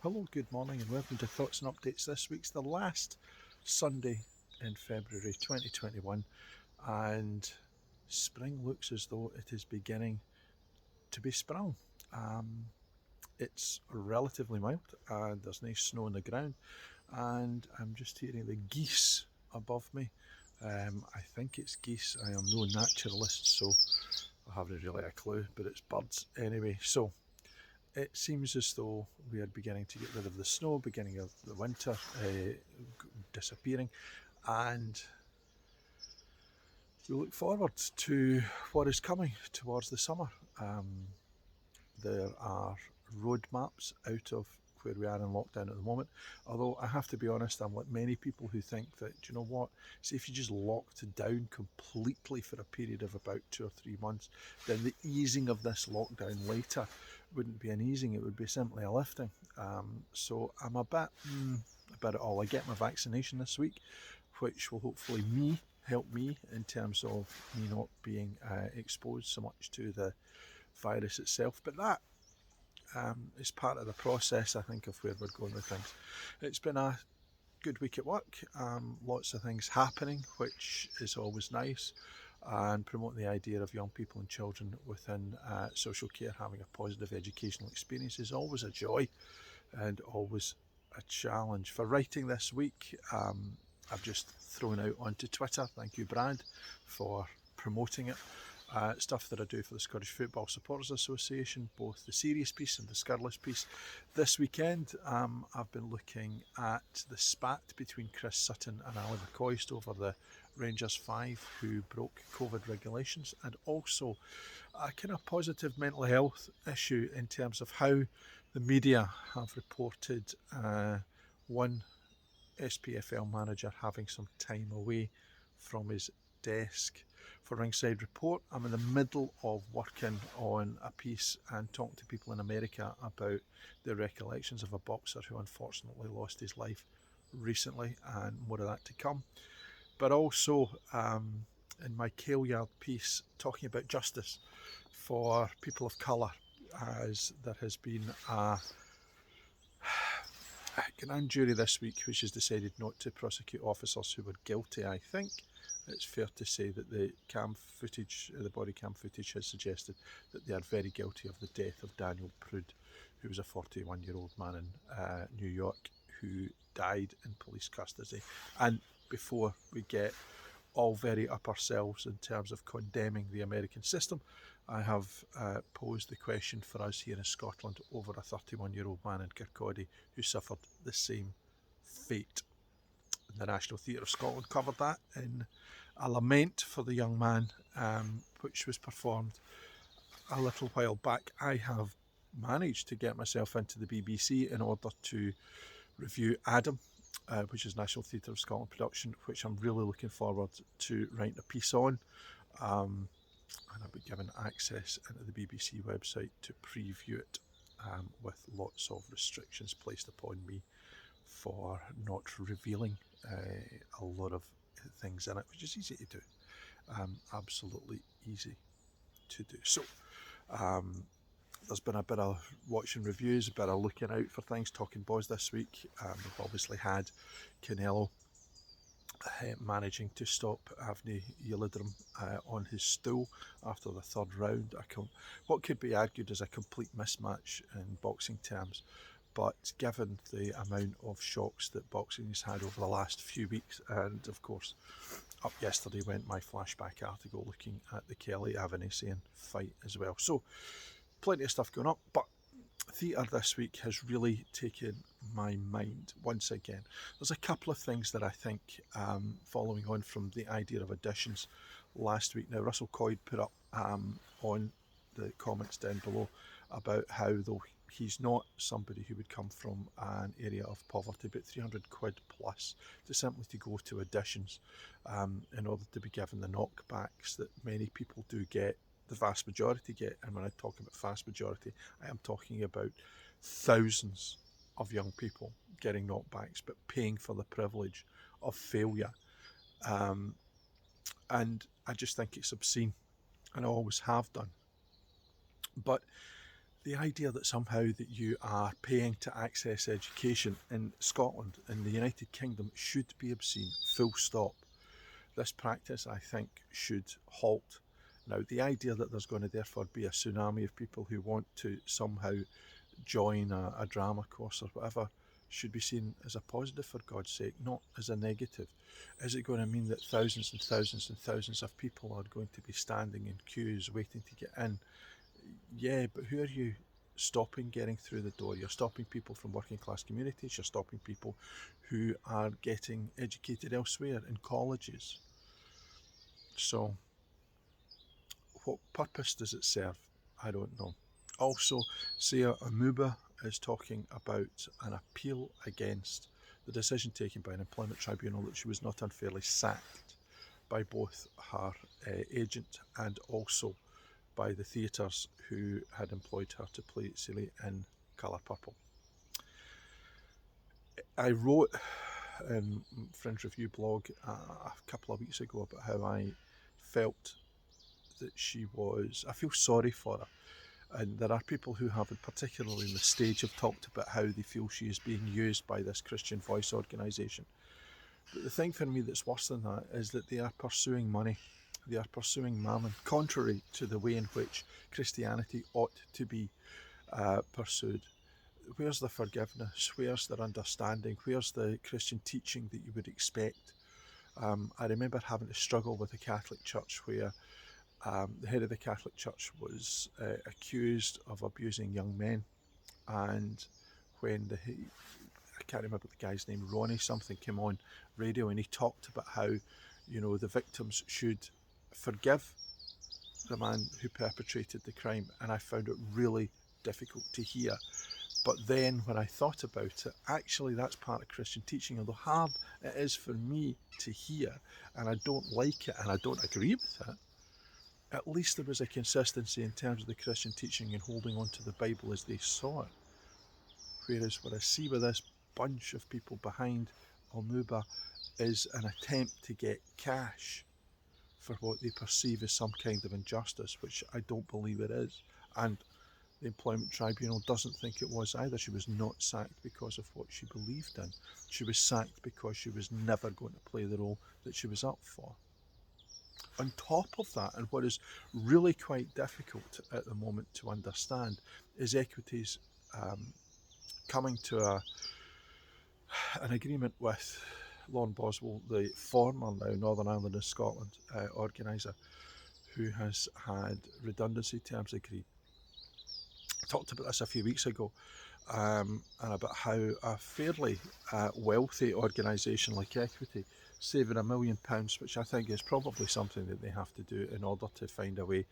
Hello, good morning, and welcome to Thoughts and Updates. This week's the last Sunday in February 2021, and spring looks as though it is beginning to be sprung. Um, it's relatively mild, and there's nice snow on the ground, and I'm just hearing the geese above me. I think it's geese. I am no naturalist, so I haven't really a clue, but it's birds anyway. So it seems as though we are beginning to get rid of the snow, beginning of the winter disappearing, and we look forward to what is coming towards the summer. There are road maps out of where we are in lockdown at the moment. Although I have to be honest, I'm like many people who think that, do you know what? See, if you just locked down completely for a period of about 2 or 3 months, then the easing of this lockdown later wouldn't be an easing, it would be simply a lifting. So I'm a bit about it all. I get my vaccination this week, which will hopefully help me in terms of me not being exposed so much to the virus itself. But that is part of the process, I think, of where we're going with things. It's been a good week at work, lots of things happening, which is always nice, and promoting the idea of young people and children within social care having a positive educational experience is always a joy and always a challenge. For writing this week, I've just thrown out onto Twitter, thank you Brad for promoting it, stuff that I do for the Scottish Football Supporters Association, both the serious piece and the scurrilous piece. This weekend I've been looking at the spat between Chris Sutton and Ali McCoist over the Rangers 5 who broke COVID regulations, and also a kind of positive mental health issue in terms of how the media have reported one SPFL manager having some time away from his desk. For Ringside Report, I'm in the middle of working on a piece and talking to people in America about their recollections of a boxer who unfortunately lost his life recently, and more of that to come. But also in my Kale piece, talking about justice for people of colour, as there has been a grand jury this week which has decided not to prosecute officers who were guilty. I think it's fair to say that the body cam footage has suggested that they are very guilty of the death of Daniel Prude, who was a 41-year-old man in New York who died in police custody. And before we get all very up ourselves in terms of condemning the American system, I have posed the question for us here in Scotland over a 31-year-old man in Kirkcaldy who suffered the same fate. The National Theatre of Scotland covered that in a lament for the young man, which was performed a little while back. I have managed to get myself into the BBC in order to review Adam, which is National Theatre of Scotland production, which I'm really looking forward to writing a piece on. And I'll be given access into the BBC website to preview it, with lots of restrictions placed upon me for not revealing a lot of things in it, which is easy to do. Absolutely easy to do. So there's been a bit of watching reviews, a bit of looking out for things, talking boys this week. We've obviously had Canelo managing to stop Avni Yildirim on his stool after the third round. What could be argued as a complete mismatch in boxing terms, but given the amount of shocks that boxing has had over the last few weeks, and of course up yesterday went my flashback article looking at the Kelly Avanesian fight as well. So plenty of stuff going up, but theatre this week has really taken my mind once again. There's a couple of things that I think, following on from the idea of auditions last week. Now, Russell Coyd put up on the comments down below about how, though he's not somebody who would come from an area of poverty, but 300 quid plus to simply to go to auditions in order to be given the knockbacks that many people do get, the vast majority get. And when I talk about vast majority, I am talking about thousands of young people getting knockbacks, but paying for the privilege of failure. And I just think it's obscene, and I always have done. But The idea that somehow that you are paying to access education in Scotland, in the United Kingdom, should be obscene, full stop. This practice, I think, should halt. Now, the idea that there's going to therefore be a tsunami of people who want to somehow join a drama course or whatever should be seen as a positive, for God's sake, not as a negative. Is it going to mean that thousands and thousands and thousands of people are going to be standing in queues waiting to get in? Yeah, but who are you stopping getting through the door? You're stopping people from working class communities, you're stopping people who are getting educated elsewhere in colleges. So, what purpose does it serve? I don't know. Also, Sia Amuba is talking about an appeal against the decision taken by an employment tribunal that she was not unfairly sacked by both her agent and also by the theatres who had employed her to play Celie in Colour Purple. I wrote in Fringe Review blog a couple of weeks ago about how I felt that I feel sorry for her. And there are people who have, particularly in the stage, have talked about how they feel she is being used by this Christian Voice organisation. But the thing for me that's worse than that is that they are pursuing money. They are pursuing mammon, contrary to the way in which Christianity ought to be pursued. Where's the forgiveness? Where's their understanding? Where's the Christian teaching that you would expect? I remember having to struggle with the Catholic Church where the head of the Catholic Church was accused of abusing young men, and when I can't remember the guy's name, Ronnie something, came on radio and he talked about how, the victims should forgive the man who perpetrated the crime, and I found it really difficult to hear. But then when I thought about it, actually that's part of Christian teaching, although hard it is for me to hear, and I don't like it and I don't agree with it. At least there was a consistency in terms of the Christian teaching and holding on to the Bible as they saw it. Whereas what I see with this bunch of people behind Almuba is an attempt to get cash for what they perceive as some kind of injustice, which I don't believe it is. And the Employment Tribunal doesn't think it was either. She was not sacked because of what she believed in. She was sacked because she was never going to play the role that she was up for. On top of that, and what is really quite difficult at the moment to understand, is Equity's coming to an agreement with Lorne Boswell, the former now Northern Ireland and Scotland organiser, who has had redundancy terms agreed. I talked about this a few weeks ago, and about how a fairly wealthy organisation like Equity saving £1 million, which I think is probably something that they have to do in order to find a way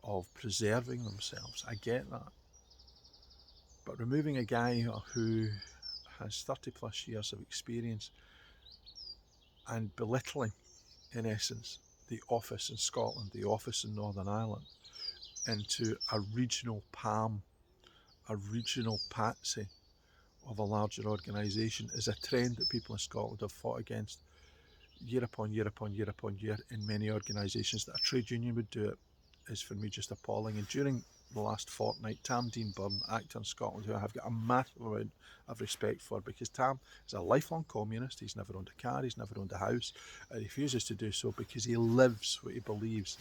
of preserving themselves. I get that. But removing a guy who has 30 plus years of experience and belittling, in essence, the office in Scotland, the office in Northern Ireland, into a regional palm, a regional patsy of a larger organisation is a trend that people in Scotland have fought against year upon year upon year upon year in many organisations. That a trade union would do it is for me just appalling. And during the last fortnight, Tam Dean Byrne, actor in Scotland, who I have got a massive amount of respect for, because Tam is a lifelong communist. He's never owned a car, he's never owned a house, and he refuses to do so because he lives what he believes.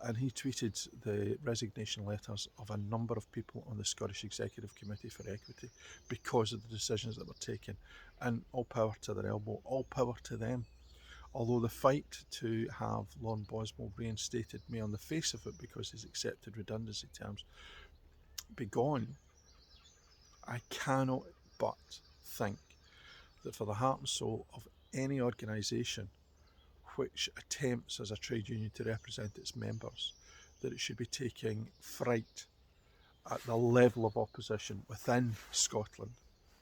And he tweeted the resignation letters of a number of people on the Scottish Executive Committee for Equity because of the decisions that were taken. And all power to their elbow, all power to them. Although the fight to have Lorne Boswell reinstated may on the face of it, because he's accepted redundancy terms, be gone, I cannot but think that for the heart and soul of any organisation which attempts as a trade union to represent its members, that it should be taking fright at the level of opposition within Scotland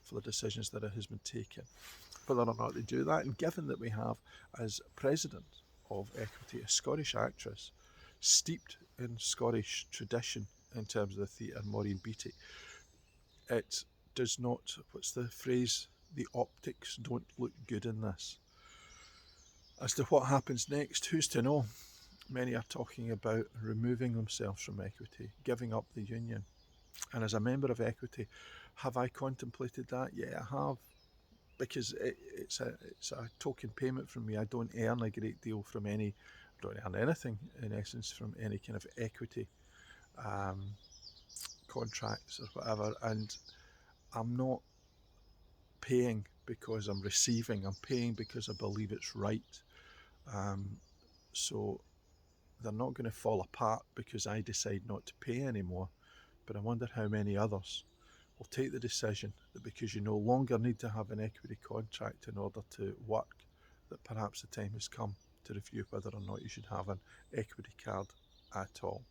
for the decisions that it has been taken. Whether or not they do that, and given that we have as president of Equity a Scottish actress steeped in Scottish tradition in terms of the theatre, Maureen Beattie, it does not, what's the phrase, the optics don't look good in this. As to what happens next, who's to know? Many are talking about removing themselves from Equity, giving up the union. And as a member of Equity, have I contemplated that? Yeah, I have, because it's a token payment from me. I don't earn a great deal from any, I don't earn anything in essence from any kind of equity um, contracts or whatever, and I'm not paying because I'm receiving. I'm paying because I believe it's right. Um, so they're not going to fall apart because I decide not to pay anymore. But I wonder how many others will take the decision that because you no longer need to have an equity contract in order to work, that perhaps the time has come to review whether or not you should have an equity card at all.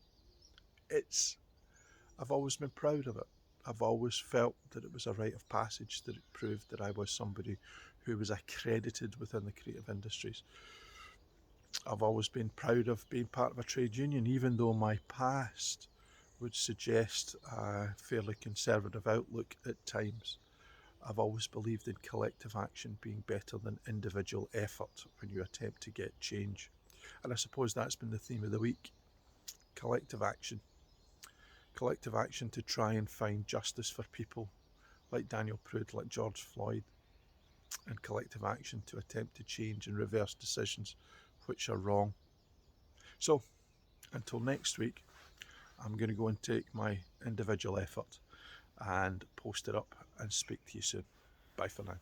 I've always been proud of it. I've always felt that it was a rite of passage, that it proved that I was somebody who was accredited within the creative industries. I've always been proud of being part of a trade union, even though my past would suggest a fairly conservative outlook at times. I've always believed in collective action being better than individual effort when you attempt to get change. And I suppose that's been the theme of the week: collective action. Collective action to try and find justice for people like Daniel Prude, like George Floyd, and collective action to attempt to change and reverse decisions which are wrong. So, until next week, I'm going to go and take my individual effort and post it up and speak to you soon. Bye for now.